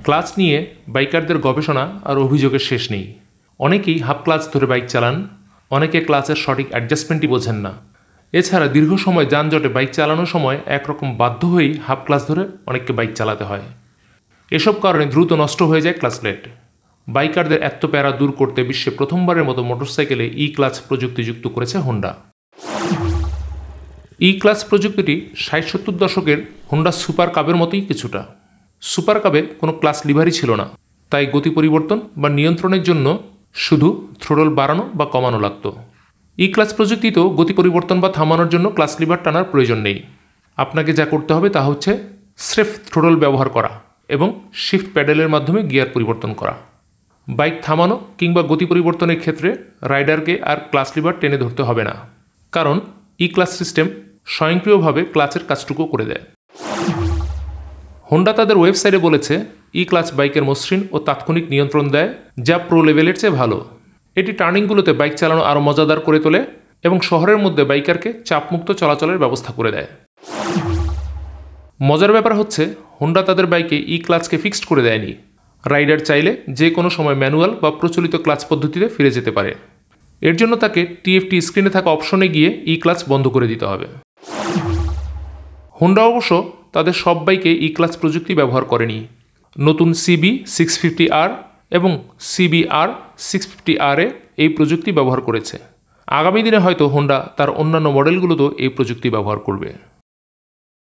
Clutch নিয়ে বাইকারদের গবেষণা আর অভিযোগের শেষ নেই। অনেকেই হাফ ক্লাচ ধরে বাইক চালান, অনেকে ক্লাচের সঠিক অ্যাডজাস্টমেন্টই বোঝেন না। এছাড়া দীর্ঘ সময় যানজটে বাইক চালানোর সময় একরকম বাধ্য হয়েই হাফ ক্লাচ ধরে অনেককে বাইক চালাতে হয়। এসব কারণে দ্রুত নষ্ট হয়ে যায় ক্লাচ প্লেট। বাইকারদের এত প্যারা দূর করতে বিশ্বে প্রথমবারের মতো মোটরসাইকেলে ই-ক্লাচ প্রযুক্তি যুক্ত করেছে হোন্ডা। ই-ক্লাচ প্রযুক্তিটি 60-70 দশকের হোন্ডা সুপার কাবের মতোই কিছুটা। সুপার কাবে কোনো ক্লাচ লিভারই ছিল না, তাই গতি পরিবর্তন বা নিয়ন্ত্রণের জন্য শুধু থ্রোটল বাড়ানো বা কমানো লাগত। ই-ক্লাচ প্রযুক্তিতেও গতি পরিবর্তন বা থামানোর জন্য ক্লাচ লিভার টানার প্রয়োজন নেই। আপনাকে যা করতে হবে তা হচ্ছে স্রেফ থ্রোটল ব্যবহার করা এবং শিফট প্যাডেলের মাধ্যমে গিয়ার পরিবর্তন করা। বাইক থামানো কিংবা গতি পরিবর্তনের ক্ষেত্রে রাইডারকে আর ক্লাচ লিভার টেনে ধরতে হবে না, কারণ ই-ক্লাচ সিস্টেম স্বয়ংক্রিয়ভাবে ক্লাচের কাজটুকু করে দেয়। হোন্ডা তাদের ওয়েবসাইটে বলেছে, ই-ক্লাচ বাইকের মসৃণ ও তাৎক্ষণিক নিয়ন্ত্রণ দেয়, যা প্রো লেভেলের চেয়ে ভালো। এটি টার্নিংগুলোতে বাইক চালানো আরও মজাদার করে তোলে এবং শহরের মধ্যে বাইকারকে চাপমুক্ত চলাচলের ব্যবস্থা করে দেয়। মজার ব্যাপার হচ্ছে, হোন্ডা তাদের বাইকে ই-ক্লাচকে ফিক্সড করে দেয়নি। রাইডার চাইলে যে কোনো সময় ম্যানুয়াল বা প্রচলিত ক্লাচ পদ্ধতিতে ফিরে যেতে পারে। এর জন্য তাকে টিএফটি স্ক্রিনে থাকা অপশনে গিয়ে ই-ক্লাচ বন্ধ করে দিতে হবে। হোন্ডা অবশ্য তাদের সব বাইকে ই-ক্লাচ প্রযুক্তি ব্যবহার করেনি। নতুন CB 650R এবং CBR 650R এ এই প্রযুক্তি ব্যবহার করেছে। আগামী দিনে হয়তো হোন্ডা তার অন্যান্য মডেলগুলোতেও এই প্রযুক্তি ব্যবহার করবে।